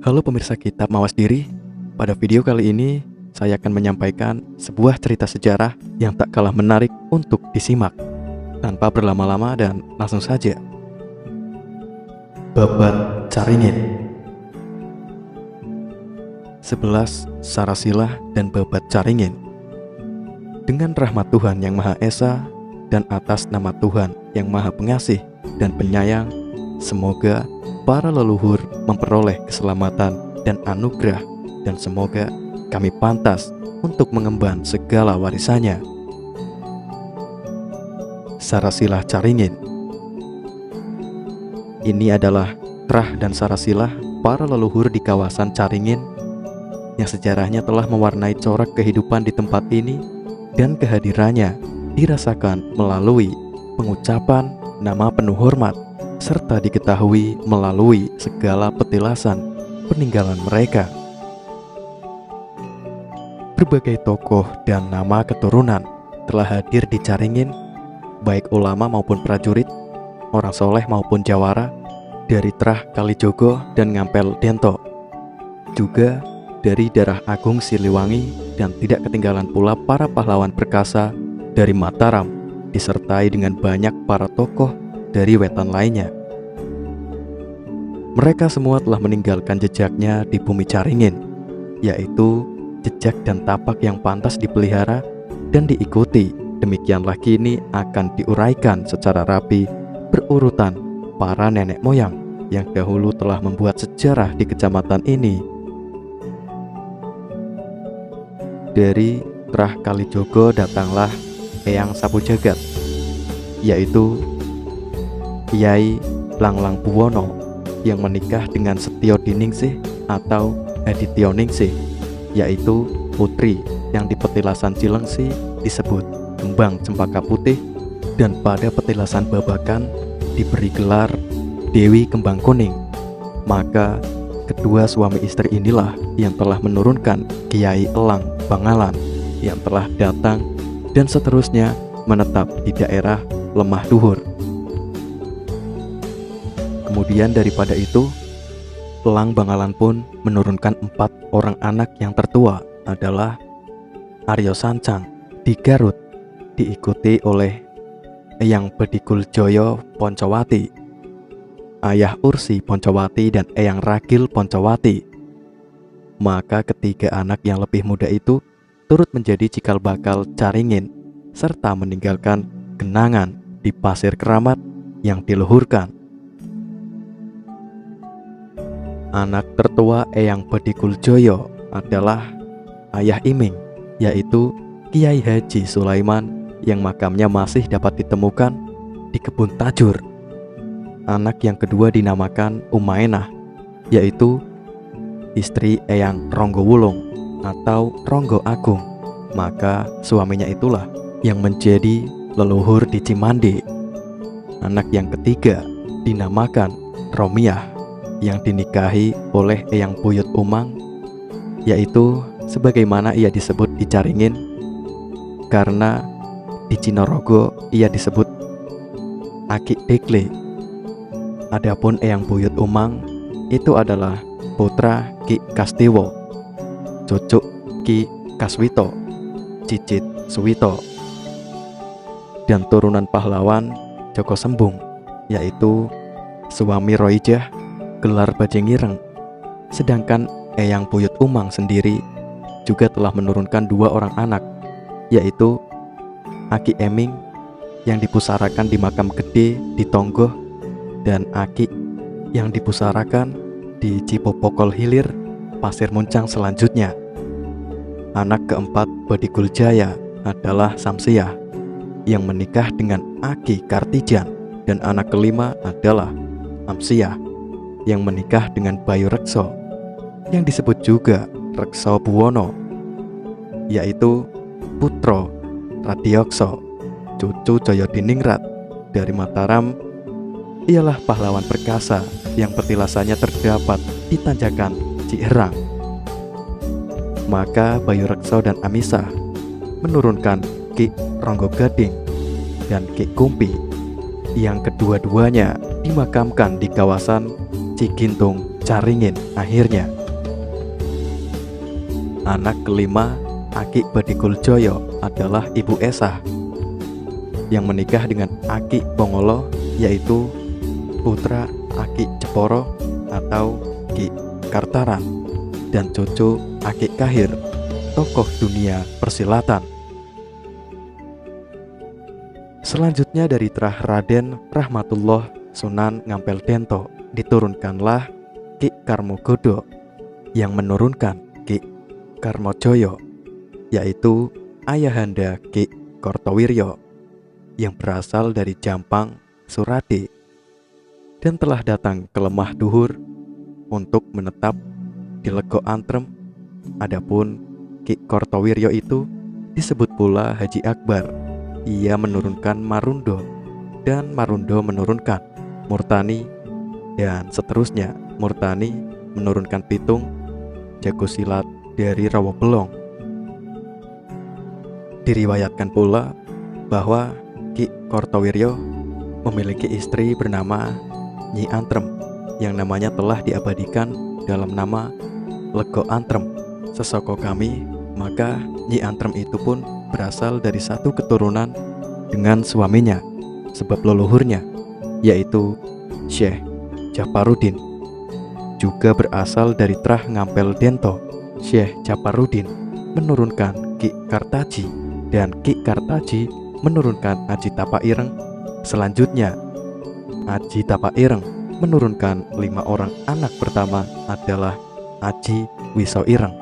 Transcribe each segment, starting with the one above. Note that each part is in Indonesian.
Halo pemirsa Kitab Mawas Diri. Pada video kali ini saya akan menyampaikan sebuah cerita sejarah yang tak kalah menarik untuk disimak. Tanpa berlama-lama dan langsung saja. Babat Caringin. 11 Sarasilah dan Babat Caringin. Dengan rahmat Tuhan yang Maha Esa dan atas nama Tuhan yang Maha Pengasih dan Penyayang, semoga para leluhur memperoleh keselamatan dan anugerah, dan semoga kami pantas untuk mengemban segala warisannya. Sarasilah Caringin. Ini adalah trah dan sarasilah para leluhur di kawasan Caringin yang sejarahnya telah mewarnai corak kehidupan di tempat ini, dan kehadirannya dirasakan melalui pengucapan nama penuh hormat, serta diketahui melalui segala petilasan peninggalan mereka. Berbagai tokoh dan nama keturunan telah hadir di Caringin, baik ulama maupun prajurit, orang soleh maupun jawara, dari Trah Kalijogo dan Ngampel Dento, juga dari Darah Agung Siliwangi, dan tidak ketinggalan pula para pahlawan perkasa dari Mataram, disertai dengan banyak para tokoh dari wetan lainnya. Mereka semua telah meninggalkan jejaknya di bumi Caringin, yaitu jejak dan tapak yang pantas dipelihara dan diikuti. Demikianlah kini akan diuraikan secara rapi berurutan para nenek moyang yang dahulu telah membuat sejarah di kecamatan ini. Dari Trah Kalijogo datanglah Eyang Sapu Jagat, yaitu Kyai Langlang Buwono, yang menikah dengan Setio Diningsih atau Adityo Ningsih, yaitu putri yang di petilasan Cilengsi disebut Kembang Cempaka Putih, dan pada petilasan Babakan diberi gelar Dewi Kembang Kuning. Maka kedua suami istri inilah yang telah menurunkan Kiai Elang Bangalan yang telah datang dan seterusnya menetap di daerah Lemah Duhur. Kemudian daripada itu, Elang Bangalan pun menurunkan 4 orang anak yang tertua adalah Aryo Sancang di Garut, diikuti oleh Eyang Bedikul Joyo Poncowati, Ayah Ursi Poncowati, dan Eyang Ragil Poncowati. Maka ketiga anak yang lebih muda itu turut menjadi cikal bakal Caringin, serta meninggalkan kenangan di Pasir Keramat yang diluhurkan. Anak tertua Eyang Bedikul Joyo adalah Ayah Iming, yaitu Kiai Haji Sulaiman, yang makamnya masih dapat ditemukan di Kebun Tajur. Anak yang kedua dinamakan Umaenah, yaitu istri Eyang Ronggo Wulung atau Ronggo Agung. Maka suaminya itulah yang menjadi leluhur di Cimandi. Anak yang ketiga dinamakan Romiah, yang dinikahi oleh Eyang Buyut Umang, yaitu sebagaimana ia disebut di Caringin, karena di Cinorogo ia disebut Aki Dekle. Adapun Eyang Buyut Umang itu adalah putra Ki Kastiwo, cucu Ki Kaswito, cicit Suwito, dan turunan pahlawan Joko Sembung, yaitu suami Roijah gelar Bajengireng. Sedangkan Eyang Buyut Umang sendiri juga telah menurunkan 2 orang anak, yaitu Aki Eming yang dipusarakan di Makam Gede di Tonggoh, dan Aki yang dipusarakan di Cipopokol Hilir, Pasir Muncang selanjutnya. Anak keempat Bedikul Jaya adalah Samsiah yang menikah dengan Aki Kartijan, dan anak kelima adalah Amsiah yang menikah dengan Bayu Rekso, yang disebut juga Rekso Buwono, yaitu Putro Radiokso, cucu Joyodiningrat dari Mataram. Ialah pahlawan perkasa yang petilasannya terdapat di Tanjakan Ciherang. Maka Bayu Rekso dan Amisah menurunkan Ki Ronggo Gading dan Ki Kumpi, yang kedua-duanya dimakamkan di kawasan Cigintung, Caringin akhirnya. Anak kelima Aki Badikuljoyo adalah Ibu Esah yang menikah dengan Aki Pongolo, yaitu putra Aki Jeporo atau Ki Kartaran, dan cucu Aki Kahir, tokoh dunia persilatan. Selanjutnya dari Trah Raden Rahmatullah Sunan Ngampel Dento diturunkanlah Ki Karmogodo yang menurunkan Ki Karmojoyo, yaitu ayahanda Ki Kortowiryo yang berasal dari Jampang, Surade, dan telah datang ke Lemah Duhur untuk menetap di Lego Antrem. Adapun Ki Kortowiryo itu disebut pula Haji Akbar. Ia menurunkan Marundo, dan Marundo menurunkan Murtani, dan seterusnya. Murtani menurunkan Pitung, jago silat dari Rawa Belong. Diriwayatkan pula bahwa Ki Kortowiryo memiliki istri bernama Nyi Antrem yang namanya telah diabadikan dalam nama Lego Antrem Sesoko Kami. Maka Nyi Antrem itu pun berasal dari satu keturunan dengan suaminya, sebab leluhurnya yaitu Syekh Japaruddin juga berasal dari Trah Ngampel Dento. Syekh Japaruddin menurunkan Ki Kartaji, dan Ki Kartaji menurunkan Aji Tapaireng. Selanjutnya Aji Tapaireng menurunkan 5 orang anak. Pertama adalah Aji Wisoireng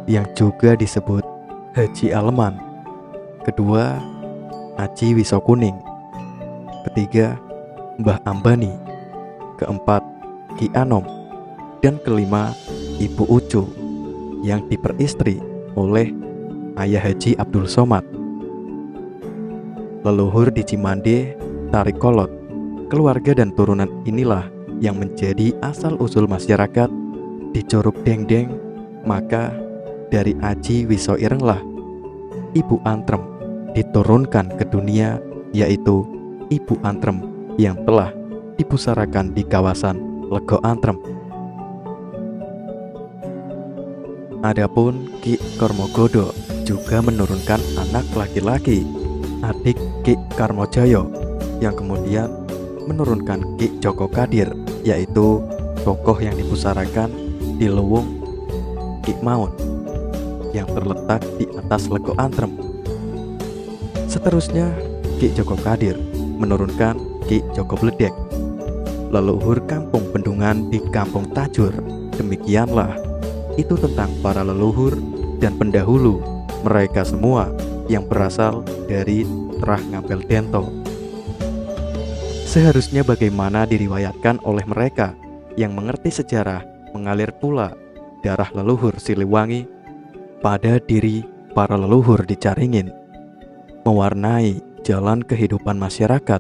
yang juga disebut Haji Aleman. Kedua Aji Wisokuning. Ketiga Mbah Ambani. Keempat Ki Anom. Dan kelima Ibu Ucu yang diperistri oleh Ayah Haji Abdul Somad. Leluhur di Cimande, Tarikolot. Keluarga dan turunan inilah yang menjadi asal-usul masyarakat di Curug Dengdeng. Maka dari Aji Wisoireng lah Ibu Antrem diturunkan ke dunia, yaitu Ibu Antrem yang telah dipusarakan di kawasan Lego Antrem. Adapun Ki Karmogodo juga menurunkan anak laki-laki, adik Ki Karmojoyo, yang kemudian menurunkan Ki Joko Kadir, yaitu tokoh yang dipusarakan di Luwung Ki Maun yang terletak di atas Lego Antrem. Seterusnya Ki Joko Kadir menurunkan Ki Joko Bledek, leluhur kampung Bendungan di Kampung Tajur. Demikianlah itu tentang para leluhur dan pendahulu mereka semua yang berasal dari Trah Ngampel Dento. Seharusnya bagaimana diriwayatkan oleh mereka yang mengerti sejarah mengalir pula darah leluhur Siliwangi pada diri para leluhur di Caringin, mewarnai jalan kehidupan masyarakat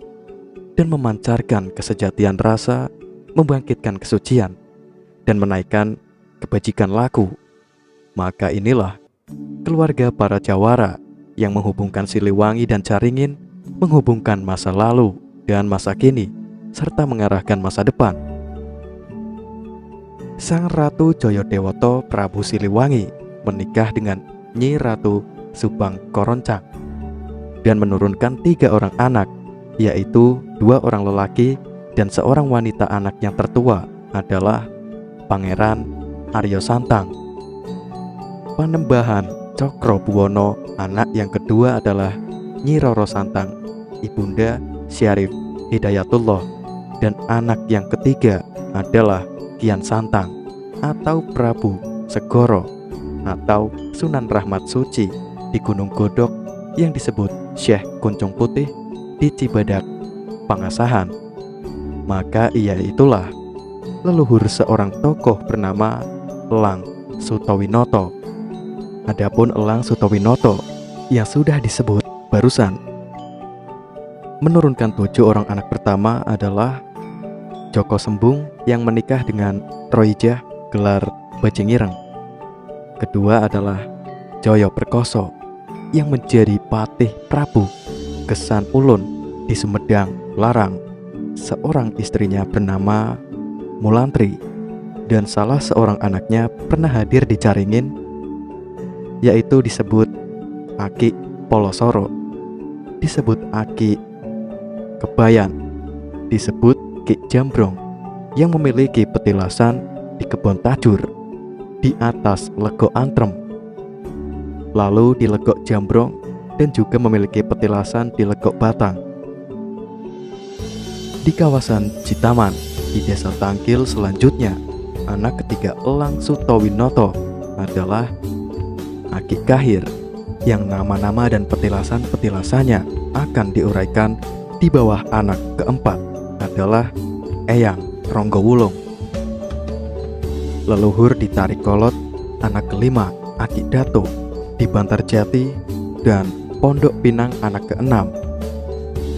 dan memancarkan kesejatian rasa, membangkitkan kesucian dan menaikkan kebajikan laku. Maka inilah keluarga para Jawara yang menghubungkan Siliwangi dan Caringin, menghubungkan masa lalu dan masa kini, serta mengarahkan masa depan. Sang Ratu Joyodewoto Prabu Siliwangi menikah dengan Nyi Ratu Subang Koroncang dan menurunkan 3 orang anak, yaitu 2 orang lelaki dan seorang wanita. Anak yang tertua adalah Pangeran Aryo Santang. Panembahan Cokro Buwono. Anak yang kedua adalah Nyi Roro Santang, Ibunda Syarif Hidayatullah. Dan anak yang ketiga adalah Kian Santang atau Prabu Segoro atau Sunan Rahmat Suci di Gunung Godok yang disebut Syekh Kuncung Putih di Cibadak, Pangasahan. Maka ia itulah leluhur seorang tokoh bernama Elang Sutowinoto. Adapun Elang Sutowinoto yang sudah disebut barusan menurunkan 7 orang anak. Pertama adalah Joko Sembung yang menikah dengan Roijah gelar Bajingireng. Kedua adalah Joyo Perkoso yang menjadi patih Prabu Gesan Ulun di Sumedang Larang. Seorang istrinya bernama Mulantri dan salah seorang anaknya pernah hadir di Caringin, yaitu disebut Aki Polosoro, disebut Aki Kebayan, disebut Ki Jambrong yang memiliki petilasan di Kebon Tajur di atas Legok Antrem, lalu di Legok Jambrong, dan juga memiliki petilasan di Legok Batang. Di kawasan Citaman di Desa Tangkil selanjutnya, anak ketiga Elang Sutowinoto adalah Aki Kahir, yang nama-nama dan petilasan-petilasannya akan diuraikan di bawah. Anak keempat adalah Eyang Ronggowulung. Leluhur di Tarikolot, anak kelima Aki Dato di Bantarjati, dan Pondok Pinang anak keenam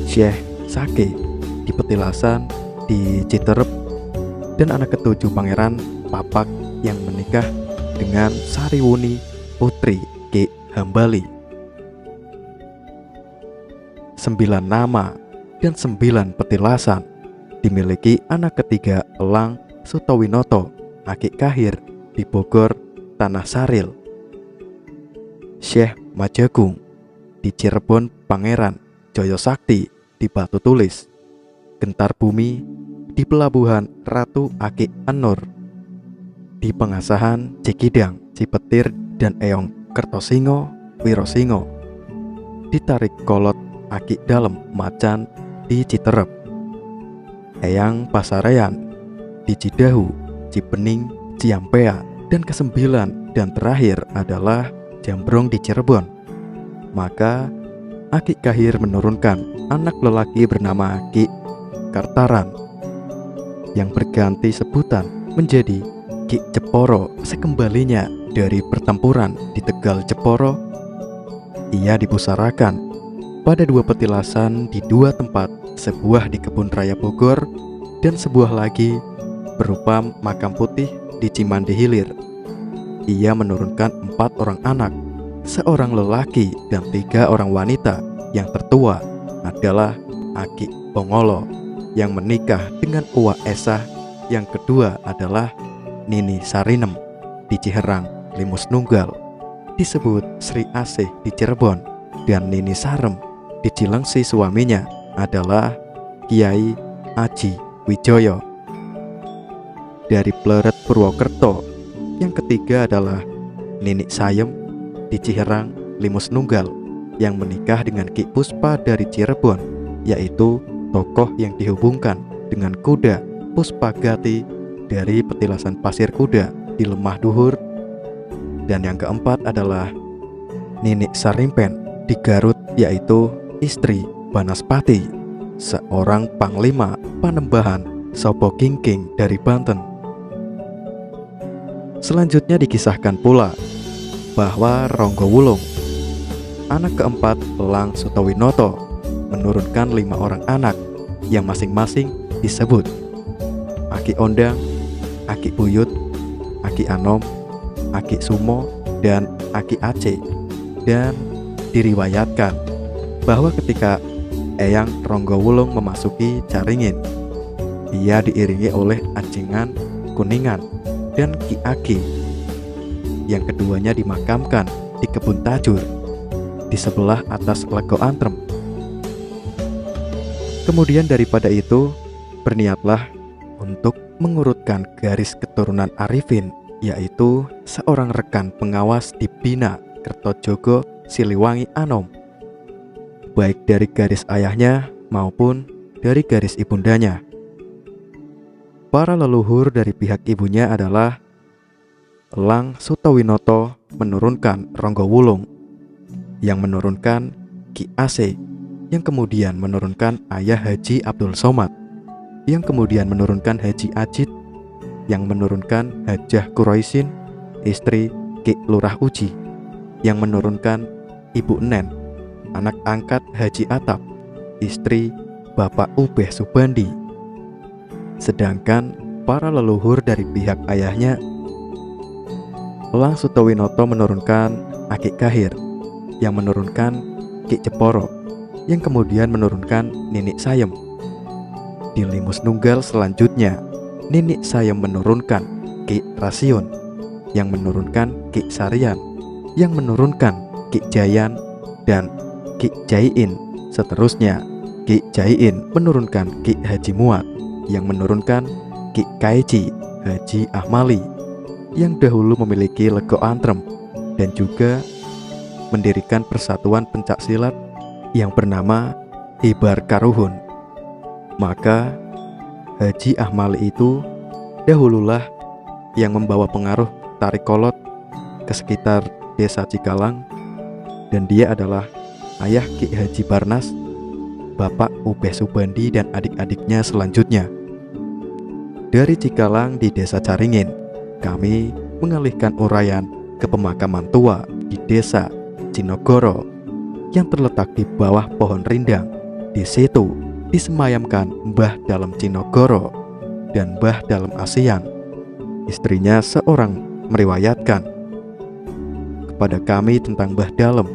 Syekh Sake di Petilasan di Citerep, dan anak ketujuh Pangeran Papak yang menikah dengan Sariwuni putri Ki Hambali. 9 nama dan 9 petilasan dimiliki anak ketiga Elang Sutowinoto Aki Kahir di Bogor Tanah Saril, Syekh Majagung di Cirebon Pangeran Joyo Sakti di Batu Tulis, Gentar Bumi di Pelabuhan Ratu Aki Anur, di Pengasahan Cikidang, Cipetir, dan Eyong Kertosingo Wirosingo, di Tarik Kolot Aki Dalem Macan di Citerep, Eyang Pasarean di Cidahu, Cibening, Ciampea, dan kesembilan dan terakhir adalah Jambrong di Cirebon. Maka Aki Kahir menurunkan anak lelaki bernama Ki Kartaran yang berganti sebutan menjadi Ki Jeporo. Sekembalinya dari pertempuran di Tegal Jeporo, ia dipusarakan pada 2 petilasan di 2 tempat, sebuah di Kebun Raya Bogor dan sebuah lagi berupa makam putih di Cimandi Hilir. Ia menurunkan 4 orang anak, seorang lelaki dan 3 orang wanita. Yang tertua adalah Aki Pongolo yang menikah dengan Uwa Esah. Yang kedua adalah Nini Sarinem di Ciherang Limus Nunggal, disebut Sri Asih di Cirebon, dan Nini Sarem di Cilengsi. Suaminya adalah Kiai Aji Wijoyo dari Pleret Purwokerto. Yang ketiga adalah Nini Sayem di Ciherang Limus Nunggal yang menikah dengan Ki Puspa dari Cirebon, yaitu tokoh yang dihubungkan dengan kuda Puspagati dari petilasan Pasir Kuda di Lemah Duhur. Dan yang keempat adalah Nini Sarimpen di Garut, yaitu istri Banaspati, seorang panglima Panembahan Sopo Kingking dari Banten. Selanjutnya dikisahkan pula bahwa Ronggowulung, anak keempat Elang Sutowinoto, menurunkan 5 orang anak yang masing-masing disebut Aki Ondang, Aki Buyut, Aki Anom, Aki Sumo, dan Aki Aceh. Dan diriwayatkan bahwa ketika Eyang Ronggowulung memasuki Caringin, ia diiringi oleh Ajengan Kuningan dan Ki Aki, yang keduanya dimakamkan di Kebun Tajur di sebelah atas Legok Antrem. Kemudian daripada itu, berniatlah untuk mengurutkan garis keturunan Arifin, yaitu seorang rekan pengawas di Bina Kertojogo Siliwangi Anom, baik dari garis ayahnya maupun dari garis ibundanya. Para leluhur dari pihak ibunya adalah Elang Sutowinoto menurunkan Ronggowulung, yang menurunkan Ki Ase, yang kemudian menurunkan ayah Haji Abdul Somad, yang kemudian menurunkan Haji Ajit, yang menurunkan Hajah Kuroisin, istri Ki Lurah Uji, yang menurunkan Ibu Nen, anak angkat Haji Atap, istri Bapak Ubeh Subandi. Sedangkan para leluhur dari pihak ayahnya, Elang Sutowinoto menurunkan Aki Kahir, yang menurunkan Ki Jeporo, yang kemudian menurunkan Nini Sayem. Di Limus Nunggal selanjutnya, Nini Sayem menurunkan Ki Rasion, yang menurunkan Ki Sarian, yang menurunkan Ki Jayan, dan Ki Jaiin. Seterusnya, Ki Jaiin menurunkan Ki Haji Muat, yang menurunkan Ki Kaiji Haji Ahmali, yang dahulu memiliki Lego Antrem dan juga mendirikan persatuan pencak silat yang bernama Hibar Karuhun. Maka Haji Ahmali itu dahululah yang membawa pengaruh tarik kolot ke sekitar desa Cikalang, dan dia adalah ayah Ki Haji Barnas, Bapak Ubeh Subandi dan adik-adiknya selanjutnya. Dari Cikalang di desa Caringin, kami mengalihkan uraian ke pemakaman tua di desa Cinogoro yang terletak di bawah pohon rindang. Di situ disemayamkan Mbah Dalem Cinogoro dan Mbah Dalem Asian. Istrinya seorang meriwayatkan kepada kami tentang Mbah Dalem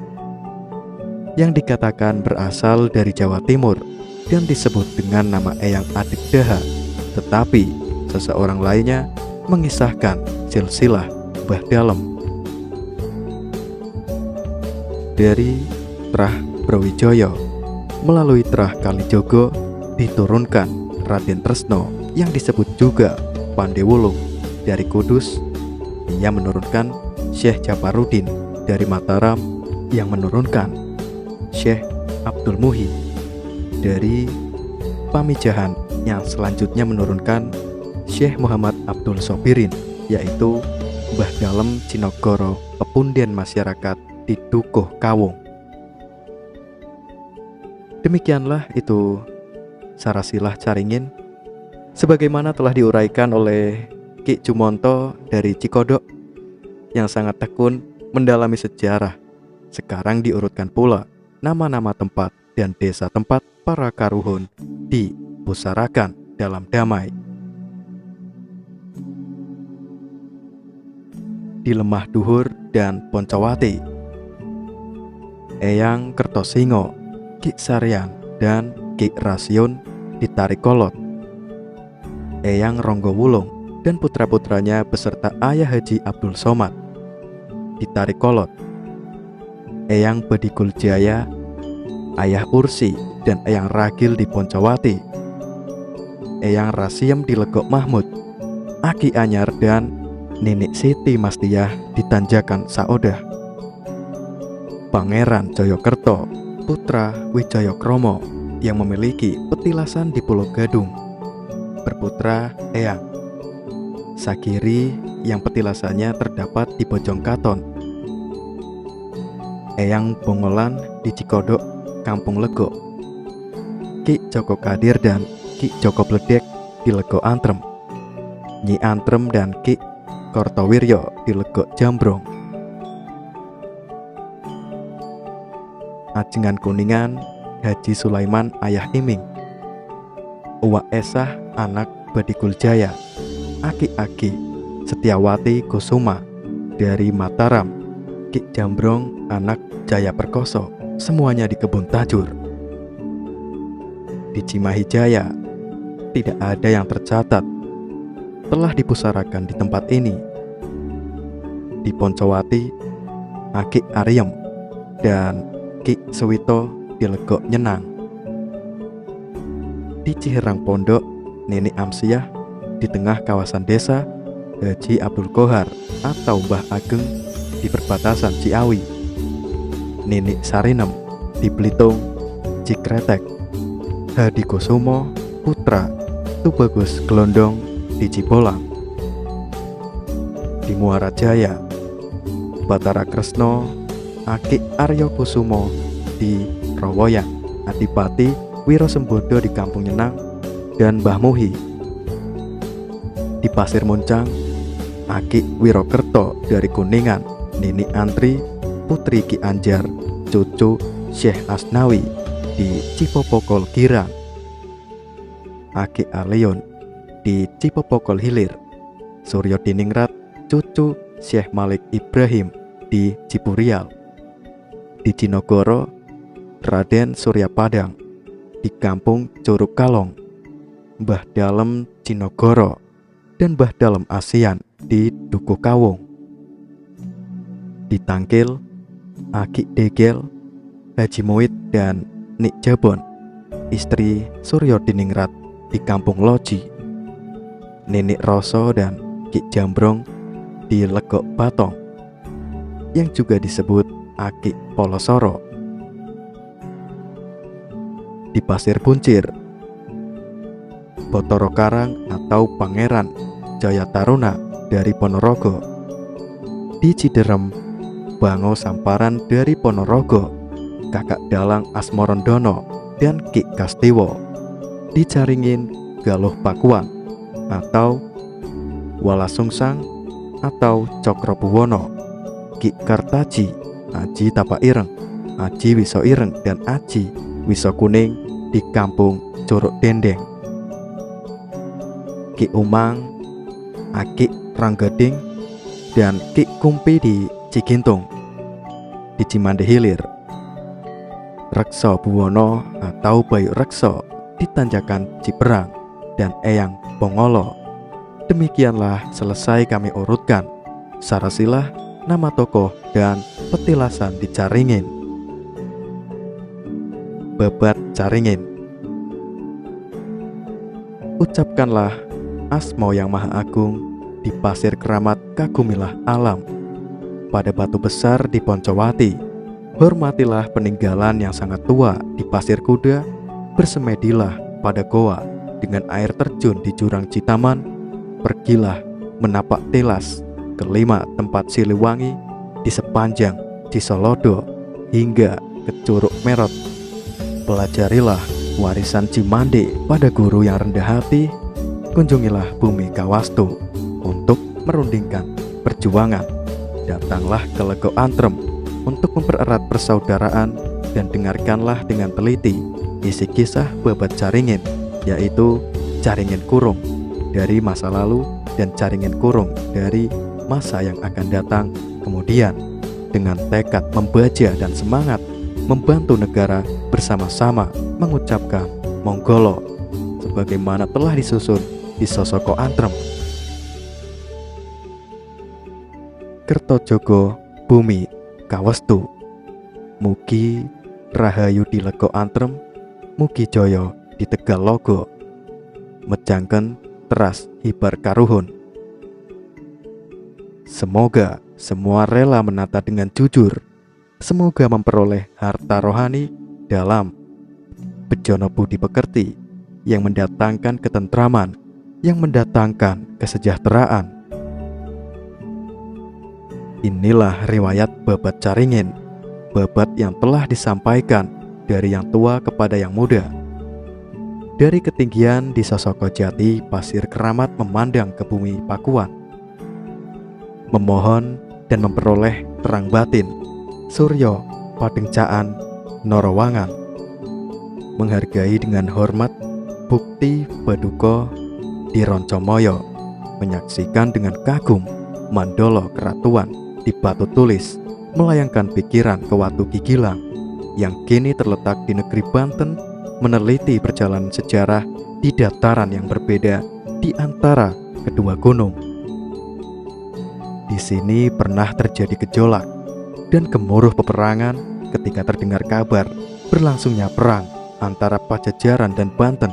yang dikatakan berasal dari Jawa Timur dan disebut dengan nama Eyang Adik Daha, tetapi seseorang lainnya mengisahkan silsilah Mbah Dalem. Dari Trah Brawijaya melalui Trah Kalijogo diturunkan Raden Tresno yang disebut juga Pandewulung. Dari Kudus ia menurunkan Syekh Japaruddin. Dari Mataram yang menurunkan Syekh Abdul Muhi. Dari Pamijahan yang selanjutnya menurunkan Syekh Muhammad Abdul Sobirin, yaitu Mbah Dalem Cinogoro, pepundian masyarakat di Dukuh Kawung. Demikianlah itu Sarasilah Caringin sebagaimana telah diuraikan oleh Ki Jumonto dari Cikodok yang sangat tekun mendalami sejarah. Sekarang diurutkan pula nama-nama tempat dan desa tempat para karuhun dipusarakan dalam damai. Di Lemah Duhur dan Poncowati, Eyang Kertosingo, Ki Sarian, dan Ki Rasion ditarik kolot. Eyang Ronggowulung dan putra-putranya beserta Ayah Haji Abdul Somad ditarik kolot. Eyang Bedikul Jaya, Ayah Ursi, dan Eyang Ragil di Poncowati. Eyang Rasiem di Legok Mahmud, Aki Anyar, dan Ninik Siti Mastiyah di Tanjakan Saodah. Pangeran Joyokerto, putra Wijayakromo yang memiliki petilasan di Pulau Gadung, berputra Eyang Sagiri yang petilasannya terdapat di Bojongkaton. Eyang Bongolan di Cikodok, Kampung Lego. Ki Joko Kadir dan Ki Joko Bledek di Lego Antrem. Nyi Antrem dan Ki Kortowiryo di Lego Jambrong. Ajengan Kuningan, Haji Sulaiman Ayah Iming. Uwak Esah anak Bedikul Jaya, Aki-aki Setiawati Kusuma. Dari Mataram, Ki Jambrong anak Jaya Perkoso, semuanya di Kebun Tajur. Di Cimahi Jaya tidak ada yang tercatat telah dipusarakan di tempat ini. Di Poncowati, Aki Ariem dan Ki Suwito di Legok Nyenang. Di Ciherang Pondok, Nini Amsiah. Di tengah kawasan desa, Haji Abdul Kohar atau Mbah Ageng di perbatasan Ciawi. Nini Sarinem di Belitung, Cikretek. Hadi Kusumo, putra Tubagus Gelondong di Cibolang. Di Muara Jaya, Batara Kresno, Aki Aryo Kusumo di Rowoyang, Adipati Wirosembodo di Kampung Nyenang, dan Mbah Muhi. Di Pasir Muncang, Aki Wirokerto dari Kuningan, Nini Antri, putri Ki Anjar, cucu Syekh Asnawi di Cipopokol Girang. Aki Alion di Cipopokol Hilir. Suryo Diningrat, cucu Syekh Malik Ibrahim di Cipurial. Di Cinogoro, Raden Surya Padang di Kampung Curug Kalong. Mbah Dalem Cinogoro dan Mbah Dalem Asian di Dukuh Kawung. Di Tangkil, Aki Degel, Haji Muid dan Nik Jabon, istri Suryo Diningrat di Kampung Loji. Nenek Roso dan Ki Jambrong di Legok Batong, yang juga disebut Aki Polosoro. Di Pasir Buncir, Botoro Karang atau Pangeran Jaya Taruna dari Ponorogo. Di Ciderem, Bango Samparan dari Ponorogo, Kakak Dalang Asmorondono dan Ki Kastiwo. Di Caringin, Galuh Pakuan atau Walasungsang atau Cokrobuwono, Ki Kartaji, Aji Tapaireng, Aji Wisoireng dan Aji Wisokuning di Kampung Curug Dendeng. Ki Umang, Aki Ranggading dan Ki Kumpi di Cigintung. Di Cimande Hilir, Rekso Buwono atau Bayu Rekso di Tanjakan Ciperang dan Eyang Pongolo. Demikianlah selesai kami urutkan sarasilah nama tokoh dan petilasan di Caringin. Babat Caringin. Ucapkanlah asmo yang maha agung di pasir keramat kagumilah alam. Pada batu besar di Poncowati, hormatilah peninggalan yang sangat tua di Pasir Kuda. Bersemedilah pada goa dengan air terjun di Jurang Citaman. Pergilah menapak telas ke 5 tempat Siliwangi di sepanjang Cisolodo hingga ke Curug Merot. Pelajarilah warisan Cimande pada guru yang rendah hati. Kunjungilah bumi Kawastu untuk merundingkan perjuangan. Datanglah ke Lego Antrem untuk mempererat persaudaraan dan dengarkanlah dengan teliti isi kisah Babat Caringin, yaitu Caringin Kurung dari masa lalu dan Caringin Kurung dari masa yang akan datang kemudian. Dengan tekad membaja dan semangat membantu negara, bersama-sama mengucapkan Monggolo sebagaimana telah disusun di Sosoko Antrem. Kertojogo Bumi Kawestu. Mugi rahayu di Lego Antrem, mugi joyo di Tegal Logo. Mejangken teras hibar karuhun. Semoga semua rela menata dengan jujur. Semoga memperoleh harta rohani dalam bejono budi pekerti yang mendatangkan ketentraman, yang mendatangkan kesejahteraan. Inilah riwayat Babat Caringin, babat yang telah disampaikan dari yang tua kepada yang muda. Dari ketinggian di Sosoko Jati, Pasir Keramat memandang ke bumi Pakuan, memohon dan memperoleh terang batin Suryo Padengcaan Norowangan, menghargai dengan hormat bukti Paduka di Roncomoyo, menyaksikan dengan kagum Mandolo Keratuan di Batu Tulis, melayangkan pikiran ke Watu Gigilang yang kini terletak di negeri Banten, meneliti perjalanan sejarah di dataran yang berbeda di antara kedua gunung. Di sini pernah terjadi gejolak dan gemuruh peperangan ketika terdengar kabar berlangsungnya perang antara Pajajaran dan Banten.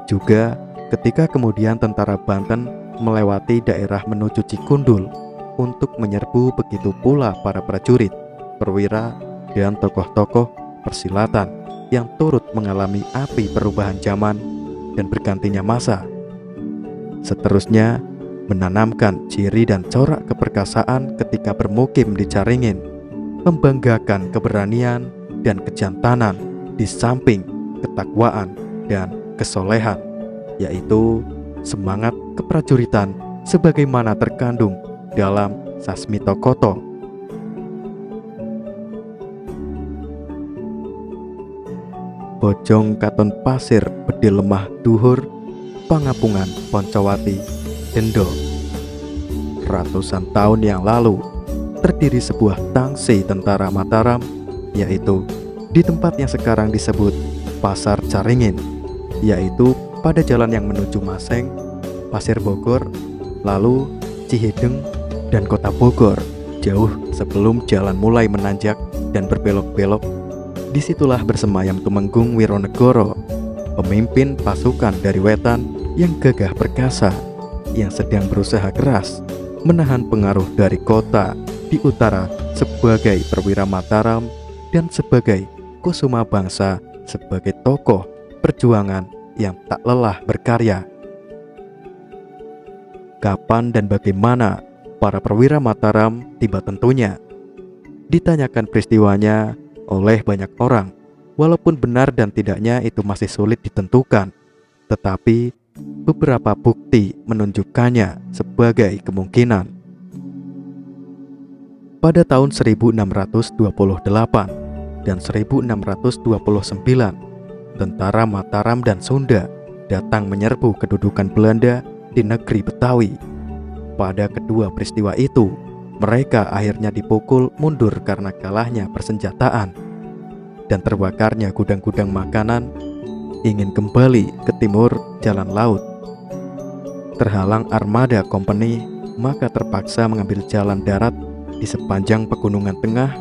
Juga ketika kemudian tentara Banten melewati daerah menuju Cikundul untuk menyerbu, begitu pula para prajurit, perwira, dan tokoh-tokoh persilatan yang turut mengalami api perubahan zaman dan bergantinya masa. Seterusnya, menanamkan ciri dan corak keperkasaan ketika bermukim di Caringin, membanggakan keberanian dan kejantanan di samping ketakwaan dan kesolehan, yaitu semangat keprajuritan sebagaimana terkandung dalam Sasmito Koto. Bojong katon pasir bedil lemah duhur, pangapungan Poncowati Dendo. Ratusan tahun yang lalu terdiri sebuah tangsi tentara Mataram, yaitu di tempat yang sekarang disebut Pasar Caringin, yaitu pada jalan yang menuju Maseng, Pasir Bogor, lalu Cihideng, dan kota Bogor. Jauh sebelum jalan mulai menanjak dan berbelok-belok, disitulah bersemayam Tumenggung Wironegoro, pemimpin pasukan dari Wetan yang gagah perkasa, yang sedang berusaha keras menahan pengaruh dari kota di utara sebagai perwira Mataram dan sebagai kusuma bangsa, sebagai tokoh perjuangan yang tak lelah berkarya. Kapan dan bagaimana para perwira Mataram tiba tentunya ditanyakan peristiwanya oleh banyak orang. Walaupun benar dan tidaknya itu masih sulit ditentukan, tetapi beberapa bukti menunjukkannya sebagai kemungkinan. Pada tahun 1628 dan 1629, tentara Mataram dan Sunda datang menyerbu kedudukan Belanda di negeri Betawi. Pada kedua peristiwa itu, mereka akhirnya dipukul mundur karena kalahnya persenjataan dan terbakarnya gudang-gudang makanan. Ingin kembali ke timur jalan laut, terhalang armada kompeni, maka terpaksa mengambil jalan darat di sepanjang pegunungan tengah.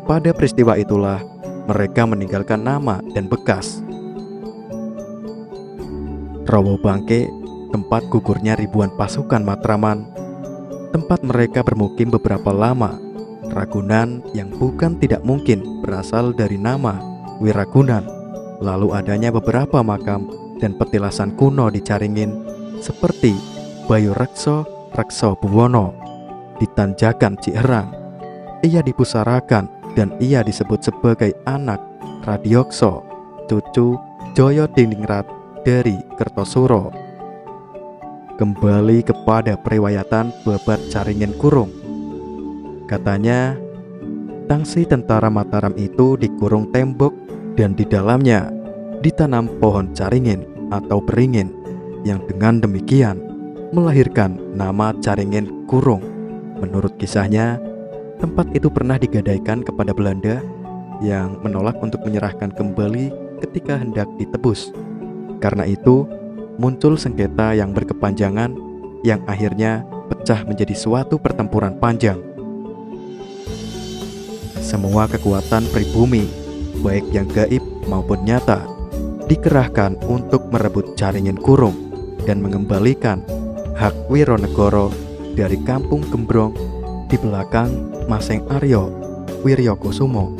Pada peristiwa itulah mereka meninggalkan nama dan bekas. Rowo Bangke, tempat gugurnya ribuan pasukan Matraman, tempat mereka bermukim beberapa lama. Ragunan yang bukan tidak mungkin berasal dari nama Wiragunan. Lalu adanya beberapa makam dan petilasan kuno di Caringin, seperti Bayu Rekso, Rekso Buwono. Di Tanjakan Ciherang, ia dipusarakan dan ia disebut sebagai anak Radiokso, cucu Joyo Diningrat dari Kertosuro. Kembali kepada periwayatan babat Caringin Kurung. Katanya, tangsi tentara Mataram itu dikurung tembok dan di dalamnya ditanam pohon caringin atau beringin, yang dengan demikian melahirkan nama Caringin Kurung. Menurut kisahnya, tempat itu pernah digadaikan kepada Belanda yang menolak untuk menyerahkan kembali ketika hendak ditebus. Karena itu, muncul sengketa yang berkepanjangan yang akhirnya pecah menjadi suatu pertempuran panjang. Semua kekuatan pribumi, baik yang gaib maupun nyata, dikerahkan untuk merebut Caringin Kurung dan mengembalikan hak Wironegoro dari Kampung Gembrong di belakang Maseng Aryo Wiryokusumo.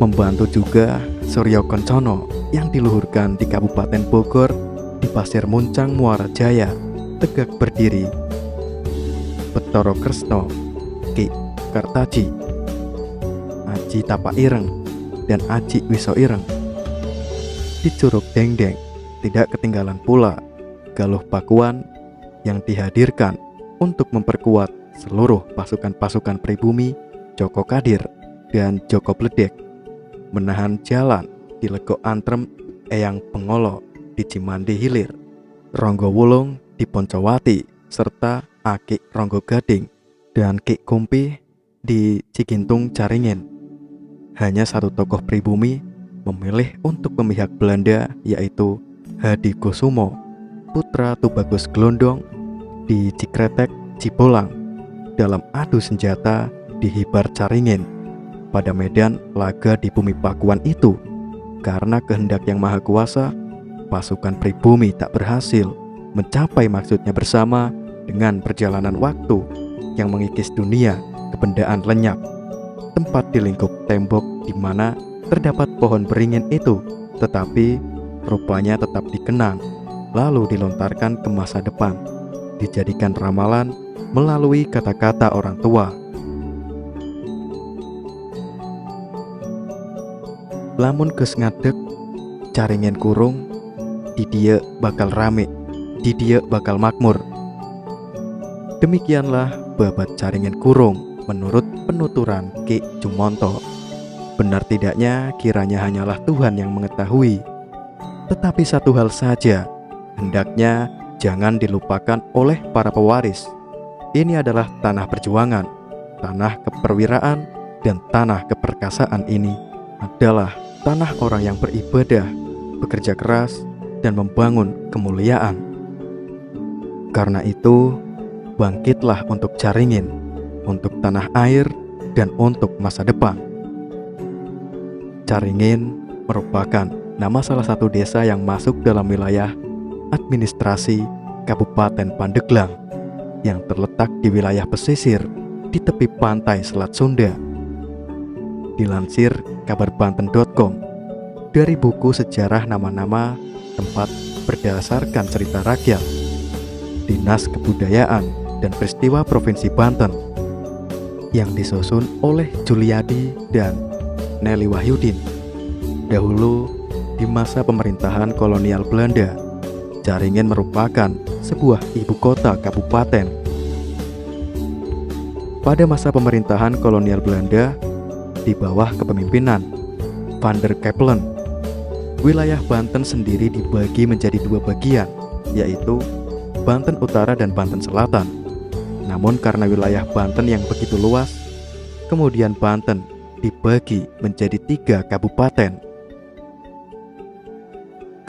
Membantu juga Suryo Kencono yang diluhurkan di Kabupaten Bogor di Pasir Muncang Muara Jaya, tegak berdiri. Betoro Kresno, Ki Kartaji, Aji Tapa Ireng, dan Aji Wiso Ireng. Di Curug Dengdeng tidak ketinggalan pula Galuh Pakuan yang dihadirkan untuk memperkuat seluruh pasukan-pasukan pribumi Joko Kadir dan Joko Bledek, menahan jalan di Lego Antrem Eyang Pengolo di Cimandi Hilir, Ronggo Wulung di Poncowati, serta Aki Ronggo Gading dan Ki Kumpi di Cigintung Caringin. Hanya satu tokoh pribumi memilih untuk memihak Belanda, yaitu Hadi Kusumo, putra Tubagus Glondong di Cikretek, Cibolang, dalam adu senjata di Hibar Caringin pada medan laga di bumi Pakuan itu. Karena kehendak yang maha kuasa, pasukan pribumi tak berhasil mencapai maksudnya bersama dengan perjalanan waktu yang mengikis dunia kebendaan lenyap. Tempat di lingkup tembok di mana terdapat pohon beringin itu, tetapi rupanya tetap dikenang, lalu dilontarkan ke masa depan, dijadikan ramalan melalui kata-kata orang tua. Lamun geus ngadeg Caringin Kurung, di dia bakal rame, di dia bakal makmur. Demikianlah babat Caringin Kurung menurut penuturan Ki Jumonto. Benar tidaknya kiranya hanyalah Tuhan yang mengetahui. Tetapi satu hal saja, hendaknya jangan dilupakan oleh para pewaris. Ini adalah tanah perjuangan, tanah keperwiraan, dan tanah keperkasaan ini adalah tanah orang yang beribadah, bekerja keras, dan membangun kemuliaan. Karena itu, bangkitlah untuk Caringin, untuk tanah air, dan untuk masa depan. Caringin merupakan nama salah satu desa yang masuk dalam wilayah administrasi Kabupaten Pandeglang yang terletak di wilayah pesisir di tepi pantai Selat Sunda. Dilansir kabarbanten.com dari buku sejarah nama-nama tempat berdasarkan cerita rakyat, Dinas Kebudayaan dan Peristiwa Provinsi Banten yang disusun oleh Juliadi dan Nelly Wahyudin. Dahulu, di masa pemerintahan kolonial Belanda, Caringin merupakan sebuah ibu kota kabupaten. Pada masa pemerintahan kolonial Belanda, di bawah kepemimpinan Van der Capellen, wilayah Banten sendiri dibagi menjadi dua bagian, yaitu Banten Utara dan Banten Selatan. Namun karena wilayah Banten yang begitu luas, kemudian Banten dibagi menjadi 3 kabupaten.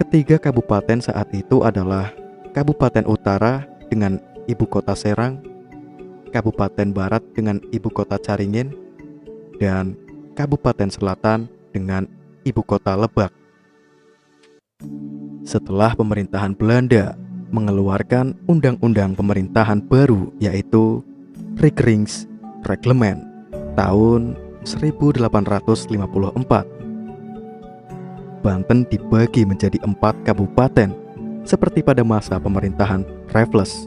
Ketiga kabupaten saat itu adalah Kabupaten Utara dengan ibu kota Serang, Kabupaten Barat dengan ibu kota Caringin, dan Kabupaten Selatan dengan ibu kota Lebak. Setelah pemerintahan Belanda mengeluarkan undang-undang pemerintahan baru, yaitu Regeringsreglement tahun 1854, Banten dibagi menjadi 4 kabupaten seperti pada masa pemerintahan Raffles,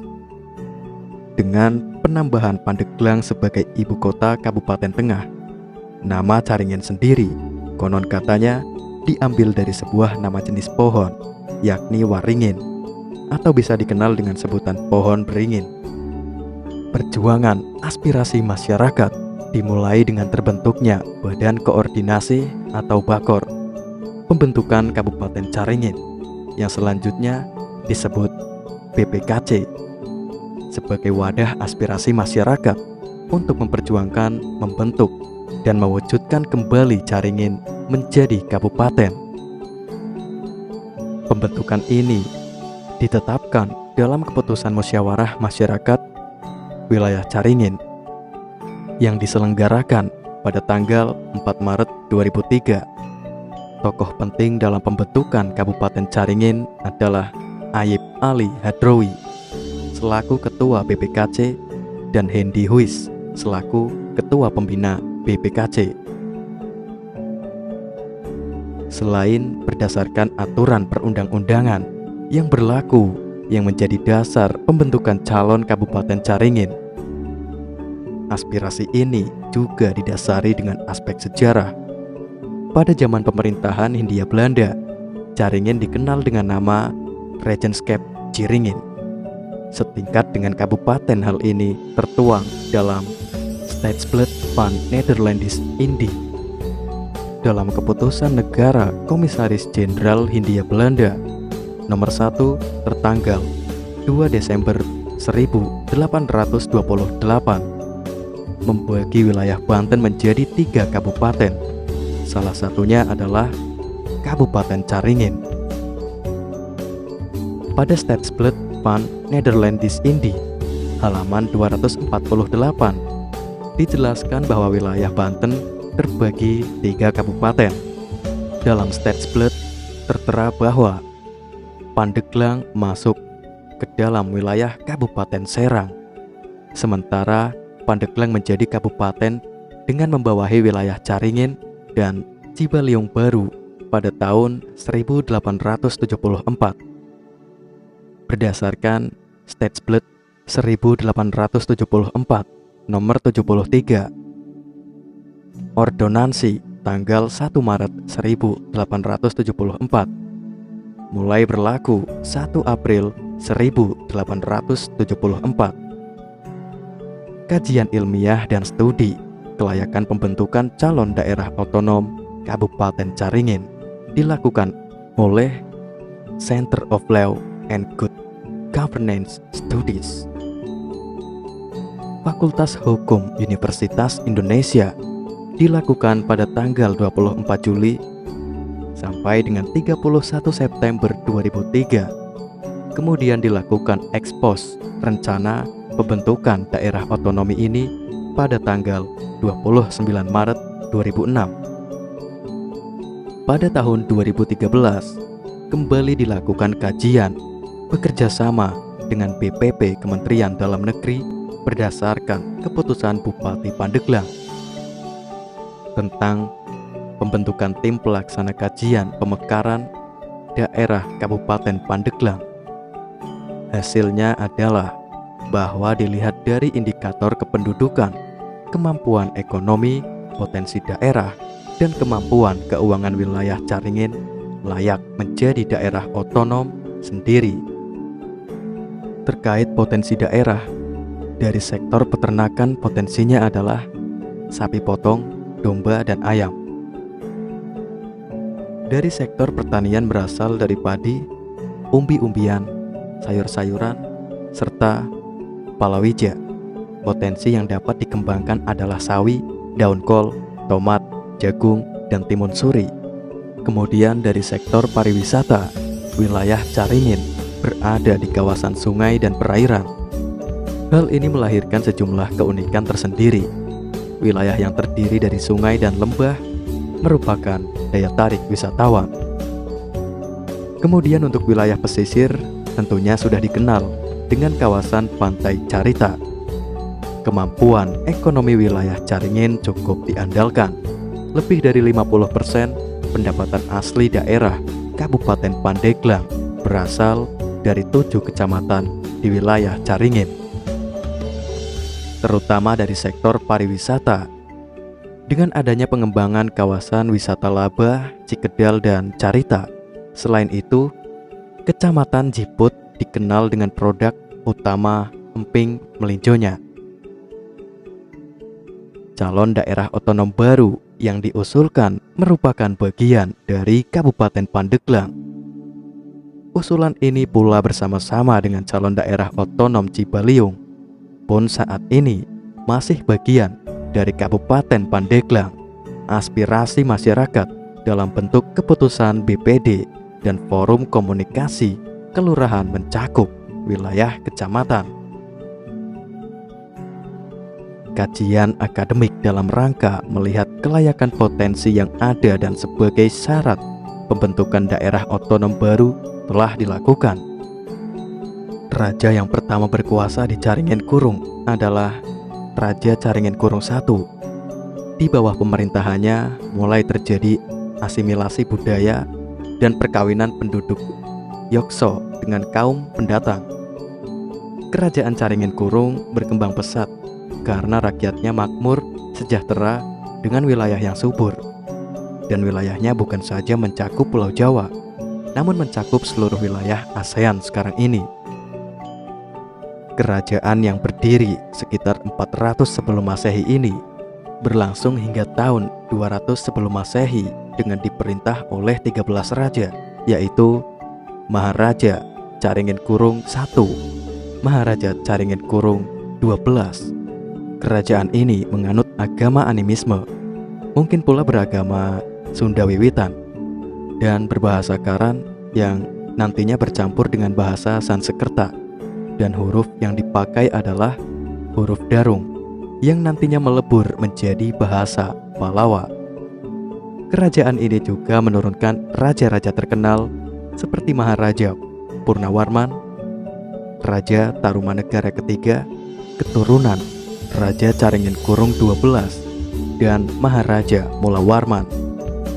dengan penambahan Pandeglang sebagai ibu kota Kabupaten Tengah. Nama Caringin sendiri konon katanya diambil dari sebuah nama jenis pohon, yakni waringin, atau bisa dikenal dengan sebutan pohon beringin. Perjuangan aspirasi masyarakat dimulai dengan terbentuknya Badan Koordinasi atau Bakor Pembentukan Kabupaten Caringin, yang selanjutnya disebut BPKC, sebagai wadah aspirasi masyarakat untuk memperjuangkan, membentuk, dan mewujudkan kembali Caringin menjadi kabupaten. Pembentukan ini ditetapkan dalam keputusan musyawarah masyarakat wilayah Caringin yang diselenggarakan pada tanggal 4 Maret 2003. Tokoh penting dalam pembentukan Kabupaten Caringin adalah Ayib Ali Hadrowi selaku Ketua BPKC dan Hendi Huis selaku Ketua Pembina BPKC. Selain berdasarkan aturan perundang-undangan yang berlaku yang menjadi dasar pembentukan calon Kabupaten Caringin, aspirasi ini juga didasari dengan aspek sejarah. Pada zaman pemerintahan Hindia Belanda, Caringin dikenal dengan nama Regenskap Ciringin. Setingkat dengan kabupaten, hal ini tertuang dalam Staatsblad van Nederlandisch-Indië. Dalam keputusan Negara Komisaris Jenderal Hindia Belanda nomor 1 tertanggal 2 Desember 1828 membagi wilayah Banten menjadi 3 kabupaten. Salah satunya adalah Kabupaten Caringin. Pada Staatsblad van Nederlandisch-Indië halaman 248 dijelaskan bahwa wilayah Banten terbagi 3 kabupaten. Dalam Staatsblad tertera bahwa Pandeglang masuk ke dalam wilayah Kabupaten Serang, sementara Pandeglang menjadi kabupaten dengan membawahi wilayah Caringin dan Cibaliung Baru pada tahun 1874. Berdasarkan Staatsblad 1874 nomor 73, Ordonansi tanggal 1 Maret 1874 mulai berlaku 1 April 1874. Kajian ilmiah dan studi kelayakan pembentukan calon daerah otonom Kabupaten Caringin dilakukan oleh Center of Law and Good Governance Studies, Fakultas Hukum Universitas Indonesia, dilakukan pada tanggal 24 Juli sampai dengan 31 September 2003 Kemudian dilakukan ekspos rencana pembentukan daerah otonomi ini pada tanggal 29 Maret 2006. Pada tahun 2013, kembali dilakukan kajian bekerja sama dengan BPP Kementerian Dalam Negeri berdasarkan keputusan Bupati Pandeglang tentang pembentukan tim pelaksana kajian pemekaran daerah Kabupaten Pandeglang. Hasilnya adalah bahwa dilihat dari indikator kependudukan, kemampuan ekonomi, potensi daerah, dan kemampuan keuangan wilayah Caringin layak menjadi daerah otonom sendiri. Terkait potensi daerah, dari sektor peternakan potensinya adalah sapi potong, domba, dan ayam. Dari sektor pertanian berasal dari padi, umbi-umbian, sayur-sayuran, serta palawija. Potensi yang dapat dikembangkan adalah sawi, daun kol, tomat, jagung, dan timun suri. Kemudian dari sektor pariwisata, wilayah Caringin berada di kawasan sungai dan perairan. Hal ini melahirkan sejumlah keunikan tersendiri. Wilayah yang terdiri dari sungai dan lembah merupakan daya tarik wisatawan. Kemudian untuk wilayah pesisir, tentunya sudah dikenal dengan kawasan Pantai Carita. Kemampuan ekonomi wilayah Caringin cukup diandalkan. Lebih dari 50% pendapatan asli daerah Kabupaten Pandeglang berasal dari 7 kecamatan di wilayah Caringin, terutama dari sektor pariwisata. Dengan adanya pengembangan kawasan wisata Labah, Cikedal, dan Carita. Selain itu, Kecamatan Jiput dikenal dengan produk utama emping melinjonya. Calon daerah otonom baru yang diusulkan merupakan bagian dari Kabupaten Pandeglang. Usulan ini pula bersama-sama dengan calon daerah otonom Cibaliung pun saat ini masih bagian dari Kabupaten Pandeglang. Aspirasi masyarakat dalam bentuk keputusan BPD dan forum komunikasi kelurahan mencakup wilayah kecamatan. Kajian akademik dalam rangka melihat kelayakan potensi yang ada dan sebagai syarat pembentukan daerah otonom baru telah dilakukan. Raja yang pertama berkuasa di Caringin Kurung adalah Raja Caringin Kurung I. Di bawah pemerintahannya mulai terjadi asimilasi budaya dan perkawinan penduduk Yokso dengan kaum pendatang. Kerajaan Caringin Kurung berkembang pesat karena rakyatnya makmur, sejahtera dengan wilayah yang subur. Dan wilayahnya bukan saja mencakup Pulau Jawa, namun mencakup seluruh wilayah ASEAN sekarang ini. Kerajaan yang berdiri sekitar 400 sebelum Masehi ini berlangsung hingga tahun 200 sebelum Masehi dengan diperintah oleh 13 raja, yaitu Maharaja Caringin Kurung I, Maharaja Caringin Kurung XII. Kerajaan ini menganut agama animisme, mungkin pula beragama Sunda Wiwitan, dan berbahasa Karan yang nantinya bercampur dengan bahasa Sanskerta, dan huruf yang dipakai adalah huruf Darung yang nantinya melebur menjadi bahasa Palawa. Kerajaan ini juga menurunkan raja-raja terkenal seperti Maharaja Purnawarman, Raja Tarumanegara ketiga, keturunan Raja Caringin Kurung XII, dan Maharaja Mulawarman,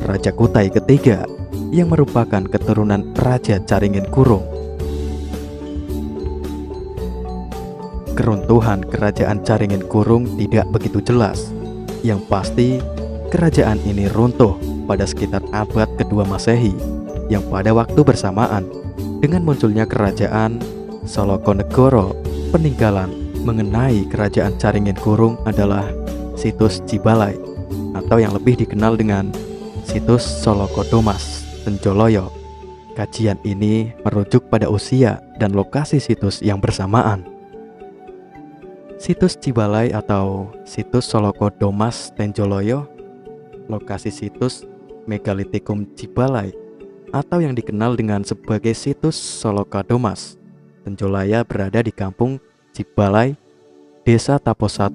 Raja Kutai ketiga yang merupakan keturunan Raja Caringin Kurung. Keruntuhan kerajaan Caringin Kurung tidak begitu jelas. Yang pasti, kerajaan ini runtuh pada sekitar abad kedua Masehi, yang pada waktu bersamaan dengan munculnya kerajaan Solokonegoro. Peninggalan mengenai kerajaan Caringin Kurung adalah situs Cibalai, atau yang lebih dikenal dengan situs Solokodomas Tenjoloyo. Kajian ini merujuk pada usia dan lokasi situs yang bersamaan. Situs Cibalai atau situs Solokodomas Tenjoloyo, lokasi situs Megalitikum Cibalai, atau yang dikenal dengan sebagai situs Solokodomas Tenjolaya berada di kampung Cibalai, Desa Tapos 1,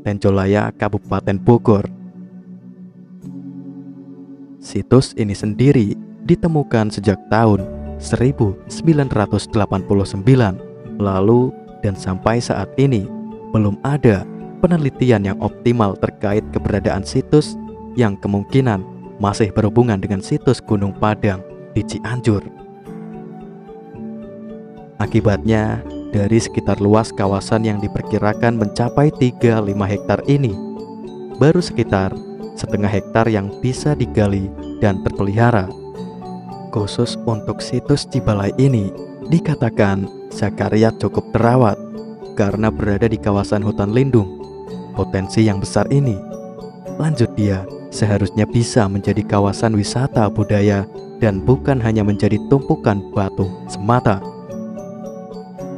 Tenjolaya, Kabupaten Bogor. Situs ini sendiri ditemukan sejak tahun 1989 lalu, dan sampai saat ini belum ada penelitian yang optimal terkait keberadaan situs yang kemungkinan masih berhubungan dengan situs Gunung Padang di Cianjur. Akibatnya, dari sekitar luas kawasan yang diperkirakan mencapai 35 hektar ini, baru sekitar setengah hektar yang bisa digali dan terpelihara. Khusus untuk situs Cibalai ini, dikatakan Zakaria cukup terawat karena berada di kawasan hutan lindung. Potensi yang besar ini, lanjut dia, seharusnya bisa menjadi kawasan wisata budaya dan bukan hanya menjadi tumpukan batu semata.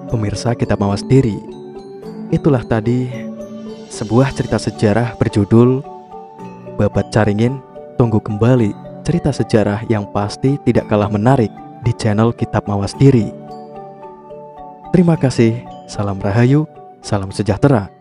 Pemirsa Kitab Mawas Diri, itulah tadi sebuah cerita sejarah berjudul Babat Caringin. Tunggu kembali cerita sejarah yang pasti tidak kalah menarik di channel Kitab Mawas Diri. Terima kasih, salam rahayu, salam sejahtera.